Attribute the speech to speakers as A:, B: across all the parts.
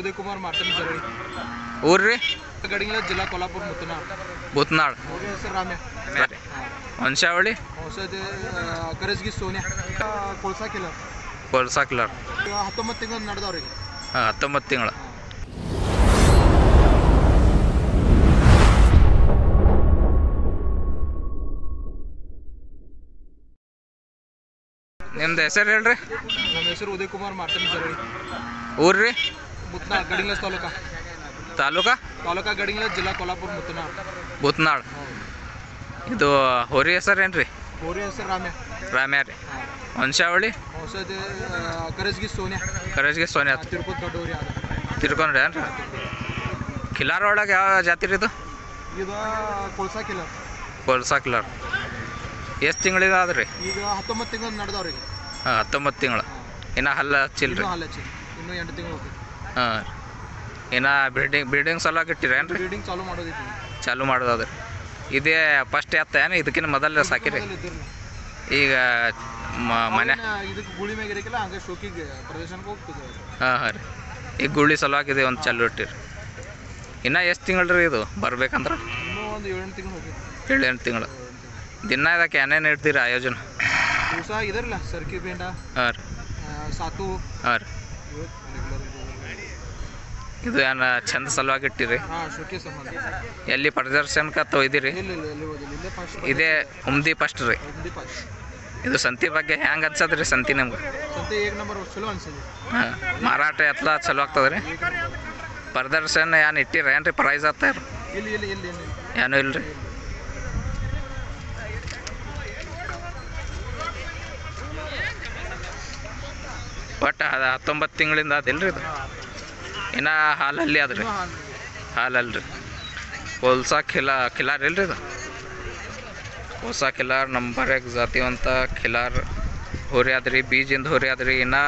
A: Uday Kumar Martin ಜರಳಿ.
B: ಊರ್ರಿ
A: ಗಡಿಂಗ್ಲ ಜಿಲ್ಲಾ ಕೊಲ್ಲಾಪುರ ಮುತ್ತನಾಳ್.
B: ಬೂತ್ನಾಳ್.
A: ಅವ್ರ ಹೆಸರು ರಾಮ್ಯ.
B: ವಂಶಾವಳಿ
A: ಔಷಧಿ ಕರಜ್ಗಿ ಸೋನ್ಯಾ. ಕೊಳ್ಸಾ ಕಿಲ್ಲರ್.
B: ಕೊಲ್ಸಾ ಕಿಲ್ಲರ್.
A: 19 ತಿಂಗಳು ನಡೆದವ್ರಿಗೆ.
B: 19 ತಿಂಗಳು. ನಿಮ್ದು ಹೆಸರು ಹೇಳ್ರಿ.
A: ನಮ್ಮ ಹೆಸರು ಉದಯ್ ಕುಮಾರ್ ಮಾರ್ಟನ್ ಜರಳಿ.
B: ಊರ್ರಿ
A: ಮುತ್ನಾಳ್ ಗಡಿಂಗ್ಲ ತಾಲೂಕಾ ಗಡಿಂಗ್ಲ ಜಿಲ್ಲಾ ಕೊಲ್ಲಾಪುರ ಮುತ್ತನಾಳ್.
B: ಬೂತ್ನಾಳ್. ಇದು ಹೋರಿ ಹೆಸರೇನ್ರಿ.
A: ಅವ್ರ ಹೆಸರು ರಾಮ್ಯ.
B: ರಾಮ್ಯ ರೀ. ವಂಶಾವಳಿ
A: ಔಷಧಿ ಕರಜ್ಗಿ ಸೋನ್ಯಾ.
B: ಕರಜ್ಗೆ ಸೋನ್ಯಾ.
A: ತಿರ್ಕೋತ್ ದೊಡ್ಡವ್ರಿ ಅದು.
B: ತಿರ್ಕೊಂಡ್ರಿ ಏನ್ರಿ. ಕಿಲಾರ ಒಳಗೆ ಯಾವ ಜಾತಿ ರೀ ಇದು.
A: ಇದು ಕೊಳ್ಸಾ ಕಿಲ್ಲರ್.
B: ಕೊಲ್ಸಾ ಕಿಲ್ಲರ್. ಎಷ್ಟು ತಿಂಗಳಿಗೆ ಆದ್ರಿ.
A: ಈಗ 19 ತಿಂಗಳು ನಡೆದವ್ರಿಗೆ.
B: 19 ತಿಂಗಳು. ಇನ್ನು ಹಲ್ಲ ಹಚ್ಚಿಲ್ರಿ.
A: ಇನ್ನೂ 8 ತಿಂಗಳು ಹೋಗ್ತೈತಿ.
B: ಹಾಂ ಇನ್ನು ಬ್ರೀಡಿಂಗ್ ಸಲುವಾಗಿ ಇಟ್ಟಿರೇನ್ರಿ.
A: ಬ್ರೀಡಿಂಗ್ ಚಾಲೂ ಮಾಡೋದೈತಿ.
B: ಚಾಲು ಮಾಡೋದಾದ್ರಿ. ಇದೇ ಫಸ್ಟ್ ಎತ್ತ ಏನು ಇದಕ್ಕಿಂತ ಮೊದಲು ಸಾಕಿರಿ. ಈಗ ಮನೆ
A: ಇದಕ್ಕೆ ಗುಳಿ ಮ್ಯಾಗ ಇರಕ್ಕಿಲ್ಲ ಹಂಗೆ ಶೋಕಿಗೆ ಪ್ರದರ್ಶನಕ್ಕೆ ಹೋಗ್ತದೆ.
B: ಹಾಂ ರೀ. ಈಗ ಗುಳಿ ಸಲುವಾಗಿದೆ ಒಂದು ಚಾಲು ಇಟ್ಟಿರಿ. ಇನ್ನು ಎಷ್ಟು ತಿಂಗಳು ರೀ ಇದು ಬರ್ಬೇಕಂದ್ರೆ.
A: ಇನ್ನೂ ಒಂದು 7-8 ತಿಂಗಳು ಹೋಗ್ತೈತಿ.
B: 7-8 ತಿಂಗಳು. ದಿನ ಇದಕ್ಕೆ ಏನೇನು ಇಡ್ತೀರಿ ಆಯೋಜನೆ.
A: ದಿವಸ ಇದರಲ್ಲ ಸರ್ಕಿ ಬೇಂಡ.
B: ಹಾಂ ರೀ.
A: ಸಾತು.
B: ಹಾಂ ರೀ. ಇದು ಏನು ಚಂದ ಸಲುವಾಗಿ ಇಟ್ಟಿರಿ.
A: ಶೋಕಿ ಸಂಬಂಧ.
B: ಎಲ್ಲಿ ಪ್ರದರ್ಶನಕ್ಕೆ ತೊಯ್ದಿರಿ. ಇದೇ ಉಮ್ದಿ ಫಸ್ಟ್ ರೀ. ಇದು ಸಂತಿ ಬಗ್ಗೆ ಹೆಂಗೆ ಅನ್ಸದ್ರಿ ಸಂತಿ ನಮ್ಗೆ.
A: ಸಂತಿ 1 ನಂಬರ್ ಚಲೋ ಅನ್ಸದಿ.
B: ಹಾಂ ಮಾರಾಟ ಎಲ್ಲ ಚಲೋ ಆಗ್ತದೆ ರೀ. ಪ್ರದರ್ಶನ ಏನು ಇಟ್ಟಿರ ಏನ್ರಿ ಪ್ರೈಸ್ ಆಗ್ತಾರ. ಏನೂ ಇಲ್ರಿ. ಒಟ್ಟು 19 ತಿಂಗಳಿಂದ ಅದಿಲ್ರಿ ಇದು. ಇನ್ನು ಹಾಲಲ್ಲಿ ಅದ್ರಿ. ಹಾಲಲ್ರಿ. ಕೊಲ್ಸಾ ಕಿಲಾರ್ ಇಲ್ರಿ ಇದು. ಹೊಸ ಕಿಲಾರ್ ನಂಬರ್ ಜಾತಿವಂತ ಕಿಲಾರ್ ಹೋರಿ ಆದ್ರಿ. ಬೀಜಿಂದ ಹೋರಿ ಆದ್ರಿ. ಇನ್ನು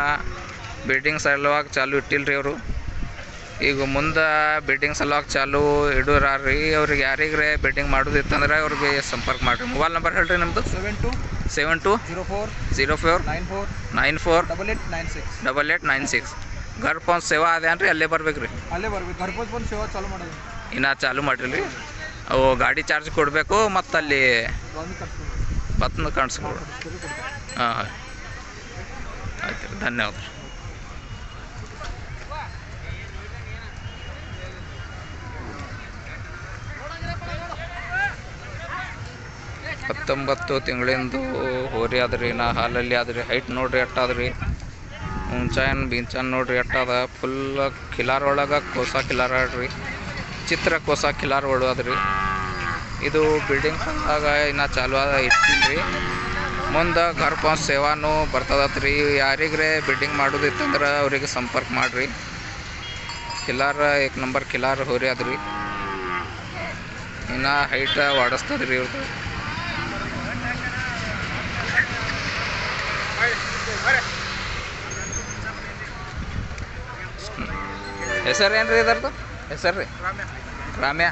B: ಬಿಲ್ಡಿಂಗ್ ಸಲುವಾಗಿ ಚಾಲು ಇಟ್ಟಿಲ್ರಿ ಅವರು. ಈಗ ಮುಂದೆ ಬಿಲ್ಡಿಂಗ್ ಸಲುವಾಗಿ ಚಾಲು ಇಡೋರಾರಿ. ಅವ್ರಿಗೆ ಯಾರಿಗ್ರೆ ಬಿಲ್ಡಿಂಗ್ ಮಾಡೋದಿತ್ತಂದ್ರೆ ಅವ್ರಿಗೆ ಸಂಪರ್ಕ ಮಾಡಿರಿ. ಮೊಬೈಲ್ ನಂಬರ್ ಹೇಳ್ರಿ ನಿಮ್ಮದು. 7204948896. घर पहुँच सेवा ಅದೇನ್ರಿ ಅಲ್ಲೇ ಬರ್ಬೇಕ್ರಿ.
A: ಅಲ್ಲೇ ಬರ್ಬೇಕು. घर पहुँच ಬಂದು ಸೇವಾ ಚಾಲು ಮಾಡೋದು.
B: ಇನ್ನು ಚಾಲು ಮಾಡಿರಿ. ಅವು ಗಾಡಿ ಚಾರ್ಜ್ ಕೊಡಬೇಕು ಮತ್ತು ಅಲ್ಲಿ ಬತ್ನ ಕಾಣಿಸ್ಕೊಡು. ಹಾಂ ಹಾಂ ಆಯ್ತು ರೀ. ಧನ್ಯವಾದ ರೀ. ಹತ್ತೊಂಬತ್ತು ತಿಂಗಳಿಂದು ಹೋರಿ ಆದ್ರಿ. ನಾ ಹಾಲಲ್ಲಿ ಆದ್ರಿ. ಹೈಟ್ ನೋಡ್ರಿ ಎಟ್ಟಾದ್ರಿ. ಮುಂಚಾಯನ್ ಬೀಂಚಾನ್ ನೋಡ್ರಿ ಎಟ್ಟದ. ಫುಲ್ ಕಿಲಾರ್ ಒಳಗೆ ಕೋಸಾ ಕಿಲಾರ ಆಡ್ರಿ. ಚಿತ್ರ ಕೋಸಾ ಕಿಲಾರ್ ಒಳದ್ರಿ. ಇದು ಬಿಲ್ಡಿಂಗ್ ಆಗ ಇನ್ನು ಚಾಲು ಇಟ್ಟಿಲ್ರಿ. ಮುಂದೆ घर पहुँच ಸೇವಾನು ಬರ್ತದತ್ರಿ. ಯಾರಿಗ್ರೆ ಬಿಲ್ಡಿಂಗ್ ಮಾಡೋದಿತ್ತಂದ್ರೆ ಅವ್ರಿಗೆ ಸಂಪರ್ಕ ಮಾಡಿರಿ. ಕಿಲಾರ 1 ನಂಬರ್ ಕಿಲಾರ್ ಹೋರಿ ಆದ್ರಿ. ಇನ್ನು ಹೈಟ್ ವಾಡಿಸ್ತದ್ರಿ ಇವ್ರದ್ದು. ಹೆಸರು ಏನ್ರಿ ಇದರದು. ಹೆಸರು ರೀ ರಾಮ್ಯ.